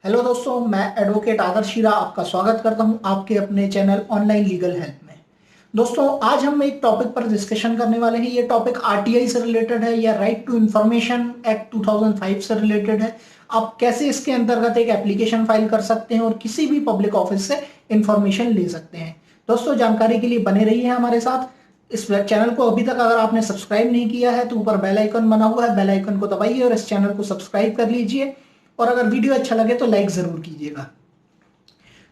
Hello दोस्तों, मैं advocate आदर्श हीरा आपका स्वागत करता हूं आपके अपने चैनल ऑनलाइन लीगल हेल्प में। दोस्तों, आज हम एक टॉपिक पर डिस्कशन करने वाले हैं। ये टॉपिक आरटीआई से रिलेटेड है या राइट टू इंफॉर्मेशन एक्ट 2005 से रिलेटेड है। आप कैसे इसके अंतर्गत एक एप्लीकेशन फाइल कर सकते हैं और किसी भी पब्लिक ऑफिस से इंफॉर्मेशन ले सकते हैं। दोस्तों, जानकारी के लिए बने रहिए हमारे साथ। इस चैनल को अभी तक अगर आपने सब्सक्राइब नहीं किया है तो ऊपर बेल आइकन बना हुआ है, बेल आइकन को दबाइए और इस चैनल को सब्सक्राइब कर लीजिए। और अगर वीडियो अच्छा लगे तो लाइक जरूर कीजिएगा।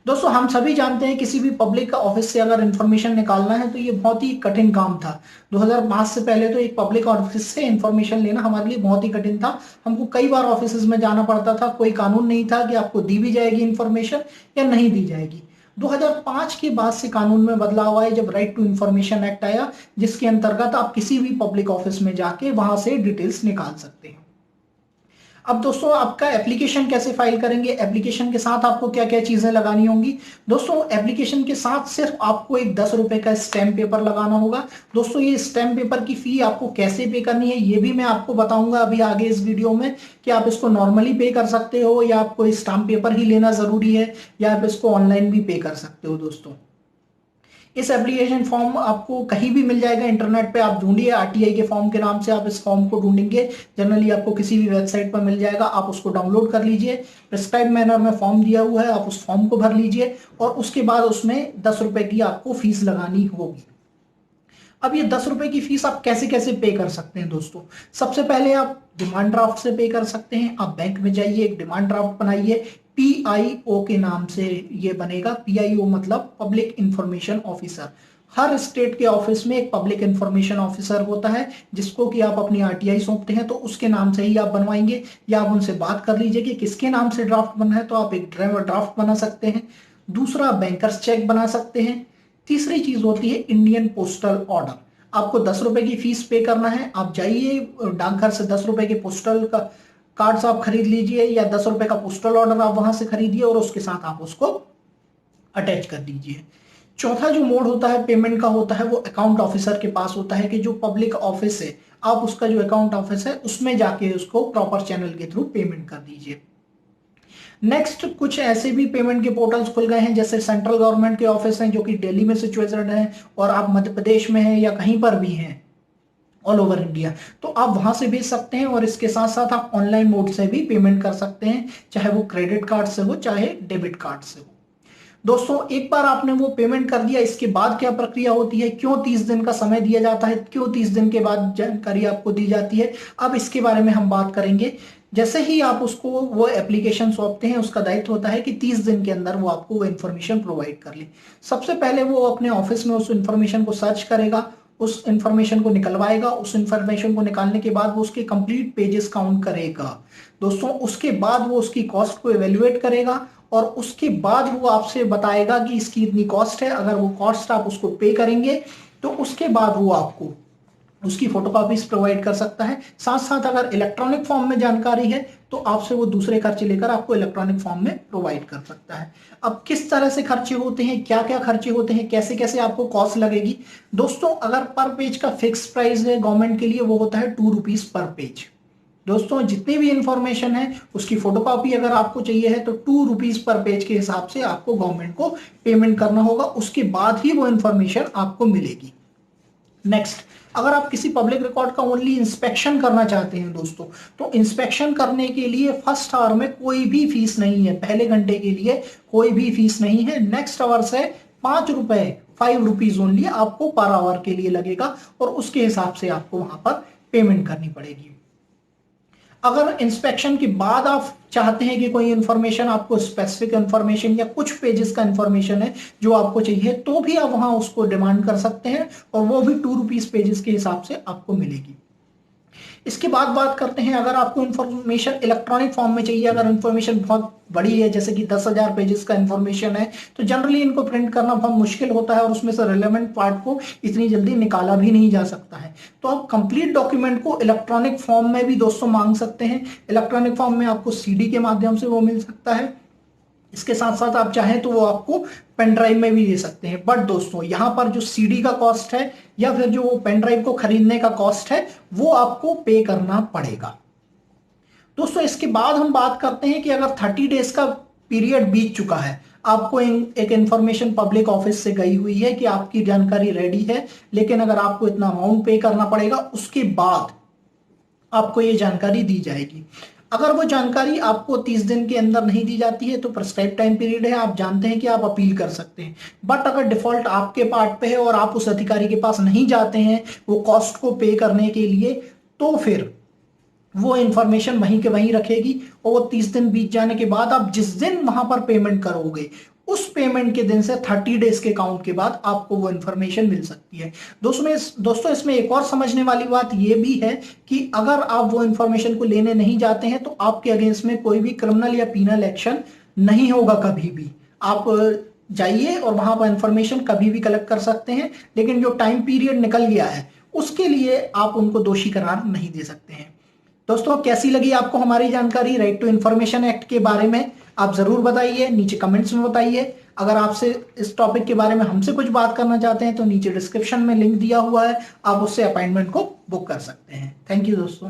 दोस्तों, हम सभी जानते हैं किसी भी पब्लिक ऑफिस से अगर इंफॉर्मेशन निकालना है तो ये बहुत ही कठिन काम था। 2005 से पहले तो एक पब्लिक ऑफिस से इंफॉर्मेशन लेना हमारे लिए बहुत ही कठिन था। हमको कई बार ऑफिस में जाना पड़ता था, कोई कानून नहीं था कि आपको दी भी जाएगी इंफॉर्मेशन या नहीं दी जाएगी। 2005 के बाद से कानून में बदलाव आया जब राइट टू इंफॉर्मेशन एक्ट आया, जिसके अंतर्गत आप किसी भी पब्लिक ऑफिस में जाके वहां से डिटेल्स निकाल सकते हैं। अब दोस्तों, आपका एप्लीकेशन कैसे फाइल करेंगे, एप्लीकेशन के साथ आपको क्या क्या चीजें लगानी होंगी। दोस्तों, एप्लीकेशन के साथ सिर्फ आपको एक 10 रुपए का स्टैम्प पेपर लगाना होगा। दोस्तों, ये स्टैम्प पेपर की फी आपको कैसे पे करनी है ये भी मैं आपको बताऊंगा अभी आगे इस वीडियो में, कि आप इसको नॉर्मली पे कर सकते हो या आपको स्टैम्प पेपर ही लेना जरूरी है, या आप इसको ऑनलाइन भी पे कर सकते हो। दोस्तों, इस एप्लीकेशन फॉर्म आपको कहीं भी मिल जाएगा, इंटरनेट पे आप ढूंढिए आरटीआई के फॉर्म के नाम से, आप इस फॉर्म को ढूंढेंगे, जनरली आपको किसी भी वेबसाइट पर मिल जाएगा। आप उसको डाउनलोड कर लीजिए। प्रिस्क्राइब मैनर में फॉर्म दिया हुआ है, आप उस फॉर्म को भर लीजिए और उसके बाद उसमें 10 रुपए की आपको फीस लगानी होगी। अब ये 10 रुपए की फीस आप कैसे कैसे पे कर सकते हैं। दोस्तों, सबसे पहले आप डिमांड ड्राफ्ट से पे कर सकते हैं। आप बैंक में जाइए, एक डिमांड ड्राफ्ट बनाइए, पीआईओ के नाम से ये बनेगा। पीआईओ मतलब पब्लिक इंफॉर्मेशन ऑफिसर। हर स्टेट के ऑफिस में एक पब्लिक इंफॉर्मेशन ऑफिसर होता है जिसको कि आप अपनी आरटीआई सौंपते हैं, तो उसके नाम से ही आप बनवाएंगे। या आप उनसे बात कर लीजिए कि किसके नाम से ड्राफ्ट बनना है, तो आप एक ड्राफ्ट बना सकते हैं। दूसरा, बैंकर्स चेक बना सकते हैं। तीसरी चीज होती है इंडियन पोस्टल ऑर्डर। आपको 10 रुपए की फीस पे करना है, आप जाइए डाकघर से 10 रुपए के पोस्टल का कार्ड्स आप खरीद लीजिए या 10 रुपए का पोस्टल ऑर्डर आप वहां से खरीदिए और उसके साथ आप उसको अटैच कर दीजिए। चौथा जो मोड होता है पेमेंट का होता है वो अकाउंट ऑफिसर के पास होता है, कि जो पब्लिक ऑफिस है आप उसका जो अकाउंट ऑफिस है उसमें जाके उसको प्रॉपर चैनल के थ्रू पेमेंट कर दीजिए। नेक्स्ट, कुछ ऐसे भी पेमेंट के पोर्टल्स खुल गए हैं, जैसे सेंट्रल गवर्नमेंट के ऑफिस हैं जो कि दिल्ली में सिचुएटेड हैं और आप मध्य प्रदेश में हैं या कहीं पर भी हैं ऑल ओवर इंडिया, तो आप वहां से भेज सकते हैं। और इसके साथ साथ आप ऑनलाइन मोड से भी पेमेंट कर सकते हैं, चाहे वो क्रेडिट कार्ड से हो चाहे डेबिट कार्ड से हो। दोस्तों, एक बार आपने वो पेमेंट कर दिया, इसके बाद क्या प्रक्रिया होती है, क्यों 30 दिन का समय दिया जाता है, क्यों 30 दिन के बाद जानकारी आपको दी जाती है, अब इसके बारे में हम बात करेंगे। जैसे ही आप उसको वो एप्लीकेशन सौंपते हैं, उसका दायित्व होता है कि 30 दिन के अंदर वो आपको वो इन्फॉर्मेशन प्रोवाइड कर ले। सबसे पहले वो अपने ऑफिस में उस इन्फॉर्मेशन को सर्च करेगा, उस इंफॉर्मेशन को निकलवाएगा। उस इंफॉर्मेशन को निकालने के बाद वो उसके कंप्लीट पेजेस काउंट करेगा। दोस्तों, उसके बाद वो उसकी कॉस्ट को एवेल्युएट करेगा और उसके बाद वो आपसे बताएगा कि इसकी इतनी कॉस्ट है। अगर वो कॉस्ट आप उसको पे करेंगे तो उसके बाद वो आपको उसकी फोटोकॉपीज प्रोवाइड कर सकता है। साथ साथ अगर इलेक्ट्रॉनिक फॉर्म में जानकारी है तो आपसे वो दूसरे खर्चे लेकर आपको इलेक्ट्रॉनिक फॉर्म में प्रोवाइड कर सकता है। अब किस तरह से खर्चे होते हैं, क्या क्या खर्चे होते हैं, कैसे कैसे आपको कॉस्ट लगेगी। दोस्तों, अगर पर पेज का फिक्स प्राइस है गवर्नमेंट के लिए, वो होता है 2 रुपीज पर पेज। दोस्तों, जितनी भी इंफॉर्मेशन है उसकी फोटोकॉपी अगर आपको चाहिए है तो 2 रुपीज पर पेज के हिसाब से आपको गवर्नमेंट को पेमेंट करना होगा, उसके बाद ही वो इंफॉर्मेशन आपको मिलेगी। नेक्स्ट, अगर आप किसी पब्लिक रिकॉर्ड का ओनली इंस्पेक्शन करना चाहते हैं दोस्तों, तो इंस्पेक्शन करने के लिए फर्स्ट आवर में कोई भी फीस नहीं है, पहले घंटे के लिए कोई भी फीस नहीं है। नेक्स्ट आवर से 5 रुपए, 5 रुपीज ओनली आपको पर आवर के लिए लगेगा और उसके हिसाब से आपको वहां पर पेमेंट करनी पड़ेगी। अगर इंस्पेक्शन के बाद आप चाहते हैं कि कोई इंफॉर्मेशन आपको स्पेसिफिक इंफॉर्मेशन या कुछ पेजेस का इंफॉर्मेशन है जो आपको चाहिए, तो भी आप वहां उसको डिमांड कर सकते हैं और वो भी 2 रुपीज पेजेस के हिसाब से आपको मिलेगी। इसके बाद बात करते हैं, अगर आपको इंफॉर्मेशन इलेक्ट्रॉनिक फॉर्म में चाहिए, अगर इंफॉर्मेशन बहुत बड़ी है जैसे कि 10,000 पेजेस का इंफॉर्मेशन है, तो जनरली इनको प्रिंट करना बहुत मुश्किल होता है और उसमें से रिलेवेंट पार्ट को इतनी जल्दी निकाला भी नहीं जा सकता है। तो आप कंप्लीट डॉक्यूमेंट को इलेक्ट्रॉनिक फॉर्म में भी दोस्तों मांग सकते हैं। इलेक्ट्रॉनिक फॉर्म में आपको सीडी के माध्यम से वो मिल सकता है। इसके साथ साथ आप चाहें तो वो आपको पेन ड्राइव में भी दे सकते हैं। बट दोस्तों, यहां पर जो सीडी का कॉस्ट है या फिर जो वो पेन ड्राइव को खरीदने का कॉस्ट है वो आपको पे करना पड़ेगा। दोस्तों इसके बाद हम बात करते हैं कि अगर 30 डेज का पीरियड बीत चुका है, आपको एक इंफॉर्मेशन पब्लिक ऑफिस से गई हुई है कि आपकी जानकारी रेडी है, लेकिन अगर आपको इतना अमाउंट पे करना पड़ेगा, उसके बाद आपको ये जानकारी दी जाएगी। अगर वो जानकारी आपको 30 दिन के अंदर नहीं दी जाती है तो प्रिस्क्राइब टाइम पीरियड है, आप जानते हैं कि आप अपील कर सकते हैं। बट अगर डिफॉल्ट आपके पार्ट पे है और आप उस अधिकारी के पास नहीं जाते हैं वो कॉस्ट को पे करने के लिए, तो फिर वो इंफॉर्मेशन वहीं के वहीं रखेगी और वो 30 दिन बीत जाने के बाद आप जिस दिन वहां पर पेमेंट करोगे, उस पेमेंट के दिन से 30 डेज के काउंट के बाद आपको वो इंफॉर्मेशन मिल सकती है। दोस्तों इसमें एक और समझने वाली बात ये भी है कि अगर आप वो इंफॉर्मेशन को लेने नहीं जाते हैं तो आपके अगेंस्ट में कोई भी क्रिमिनल या पीनल एक्शन नहीं होगा कभी भी। आप जाइए और वहां पर इंफॉर्मेशन कभी भी कलेक्ट कर सकते हैं, लेकिन जो टाइम पीरियड निकल गया है उसके लिए आप उनको दोषी करार नहीं दे सकते हैं। दोस्तों कैसी लगी आपको हमारी जानकारी राइट टू इंफॉर्मेशन एक्ट के बारे में, आप जरूर बताइए, नीचे कमेंट्स में बताइए। अगर आपसे इस टॉपिक के बारे में हमसे कुछ बात करना चाहते हैं तो नीचे डिस्क्रिप्शन में लिंक दिया हुआ है, आप उससे अपॉइंटमेंट को बुक कर सकते हैं। थैंक यू दोस्तों।